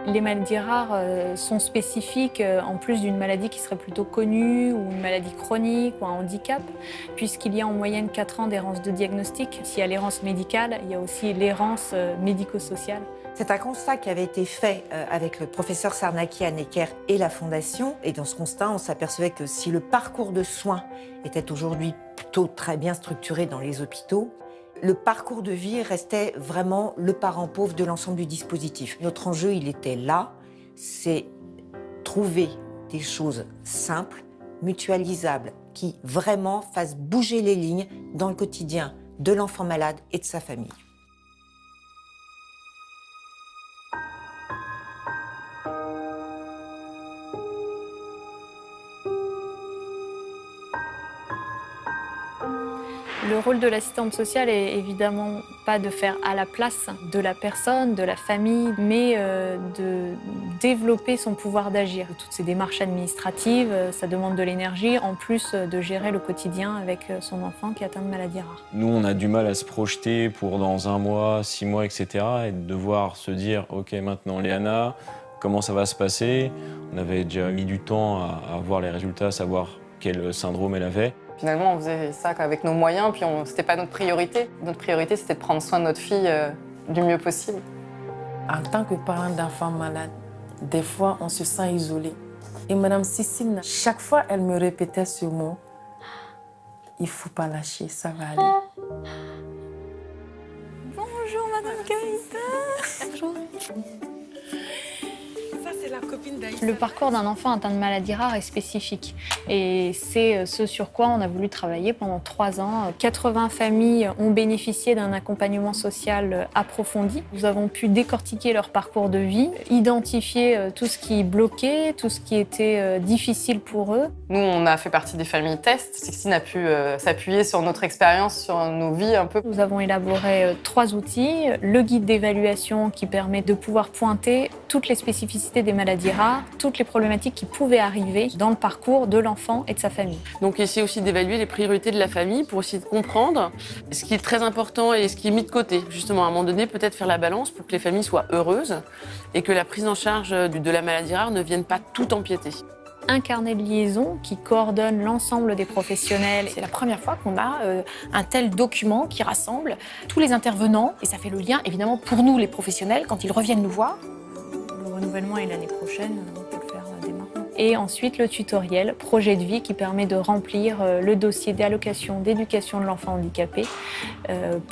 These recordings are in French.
Les maladies rares sont spécifiques en plus d'une maladie qui serait plutôt connue ou une maladie chronique ou un handicap, puisqu'il y a en moyenne 4 ans d'errance de diagnostic. S'il y a l'errance médicale, il y a aussi l'errance médico-sociale. C'est un constat qui avait été fait avec le professeur Sarnaki à Necker et la Fondation. Et dans ce constat, on s'apercevait que si le parcours de soins était aujourd'hui plutôt très bien structuré dans les hôpitaux, le parcours de vie restait vraiment le parent pauvre de l'ensemble du dispositif. Notre enjeu, il était là, c'est trouver des choses simples, mutualisables, qui vraiment fassent bouger les lignes dans le quotidien de l'enfant malade et de sa famille. Le rôle de l'assistante sociale est évidemment pas de faire à la place de la personne, de la famille, mais de développer son pouvoir d'agir. Toutes ces démarches administratives, ça demande de l'énergie, en plus de gérer le quotidien avec son enfant qui est atteint de maladies rares. Nous, on a du mal à se projeter pour dans 1 mois, 6 mois, etc. Et de devoir se dire, OK, maintenant, Léana, comment ça va se passer? On avait déjà mis du temps à voir les résultats, à savoir quel syndrome elle avait. Finalement, on faisait ça avec nos moyens, puis c'était pas notre priorité. Notre priorité, c'était de prendre soin de notre fille du mieux possible. En tant que parent d'enfants malades, des fois, on se sent isolé. Et Madame Cécile, chaque fois, elle me répétait ce mot. Il faut pas lâcher, ça va aller. Bonjour Madame Keïta. Bonjour. Le parcours d'un enfant atteint de maladies rares est spécifique et c'est ce sur quoi on a voulu travailler pendant 3 ans. 80 familles ont bénéficié d'un accompagnement social approfondi. Nous avons pu décortiquer leur parcours de vie, identifier tout ce qui bloquait, tout ce qui était difficile pour eux. Nous, on a fait partie des familles tests. Sixtine a pu s'appuyer sur notre expérience, sur nos vies un peu. Nous avons élaboré 3 outils. Le guide d'évaluation qui permet de pouvoir pointer toutes les spécificités des maladies rares, toutes les problématiques qui pouvaient arriver dans le parcours de l'enfant et de sa famille. Donc essayer aussi d'évaluer les priorités de la famille pour essayer de comprendre ce qui est très important et ce qui est mis de côté. Justement, à un moment donné, peut-être faire la balance pour que les familles soient heureuses et que la prise en charge de la maladie rare ne vienne pas tout empiéter. Un carnet de liaison qui coordonne l'ensemble des professionnels. C'est la première fois qu'on a un tel document qui rassemble tous les intervenants et ça fait le lien évidemment pour nous les professionnels quand ils reviennent nous voir. Le renouvellement est l'année prochaine, on peut le faire dès maintenant. Et ensuite le tutoriel projet de vie qui permet de remplir le dossier d'allocation d'éducation de l'enfant handicapé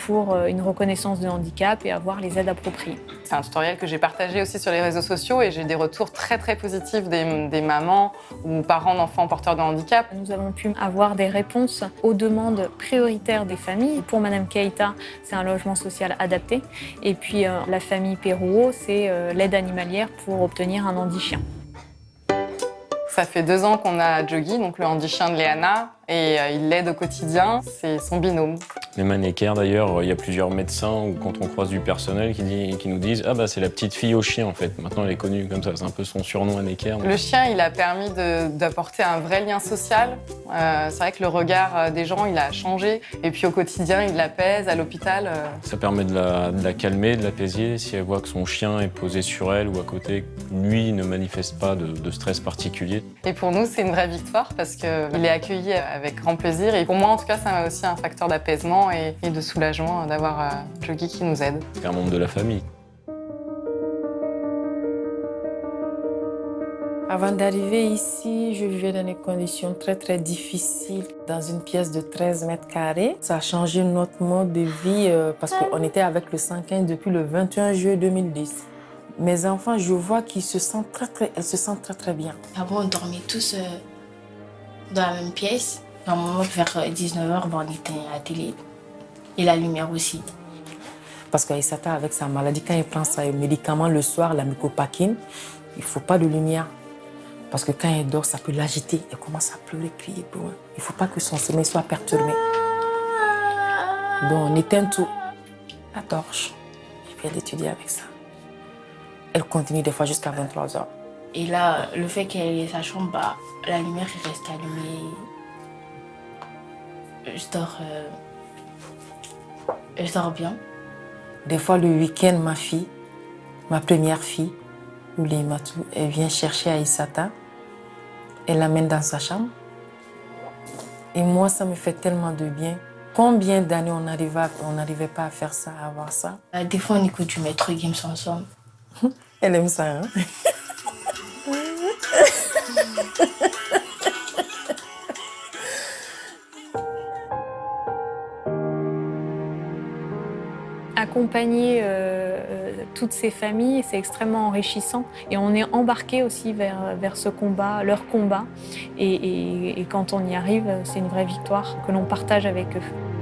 pour une reconnaissance de handicap et avoir les aides appropriées. C'est un tutoriel que j'ai partagé aussi sur les réseaux sociaux et j'ai des retours très très positifs des mamans ou parents d'enfants porteurs de handicap. Nous avons pu avoir des réponses aux demandes prioritaires des familles. Pour Madame Keïta, c'est un logement social adapté. Et puis la famille Perrouot, c'est l'aide animalière pour obtenir un handi-chien. Ça fait 2 ans qu'on a Joggy, donc le handi-chien de Léana, et il l'aide au quotidien, c'est son binôme. Même à Necker, d'ailleurs, il y a plusieurs médecins ou quand on croise du personnel qui nous disent « Ah bah c'est la petite fille au chien en fait ». Maintenant elle est connue comme ça, c'est un peu son surnom à Necker. Le chien, il a permis d'apporter un vrai lien social. C'est vrai que le regard des gens, il a changé. Et puis au quotidien, il l'apaise à l'hôpital. Ça permet de la calmer, de l'apaiser. Si elle voit que son chien est posé sur elle ou à côté, lui ne manifeste pas de stress particulier. Et pour nous, c'est une vraie victoire parce qu'il est accueilli avec grand plaisir. Et pour moi, en tout cas, c'est aussi un facteur d'apaisement et de soulagement d'avoir Joggy qui nous aide. C'est un membre de la famille. Avant d'arriver ici, je vivais dans des conditions très très difficiles, dans une pièce de 13 mètres carrés. Ça a changé notre mode de vie parce qu'on était avec le 115 depuis le 21 juillet 2010. Mes enfants, je vois qu'ils se sentent elles se sentent très très bien. Avant, on dormait tous dans la même pièce. Normalement, vers 19h, on éteint la télé et la lumière aussi. Parce qu'Aïssata, avec sa maladie, quand il prend ses médicaments le soir, la mycopakine, il ne faut pas de lumière. Parce que quand elle dort, ça peut l'agiter. Elle commence à pleurer, crier. Il ne faut pas que son sommeil soit perturbé. Donc on éteint tout. La torche. Je viens d'étudier avec ça. Elle continue des fois jusqu'à 23h. Et là, le fait qu'elle ait sa chambre, la lumière reste allumée. Je dors bien. Des fois, le week-end, ma première fille, Oulimatou, elle vient chercher Aïssata, elle l'amène dans sa chambre. Et moi, ça me fait tellement de bien. Combien d'années on n'arrivait pas à faire ça, à avoir ça? Des fois, on écoute du Maître Gims ensemble. Elle aime ça, hein? Accompagner toutes ces familles, c'est extrêmement enrichissant. Et on est embarqué aussi vers ce combat, leur combat. Et quand on y arrive, c'est une vraie victoire que l'on partage avec eux.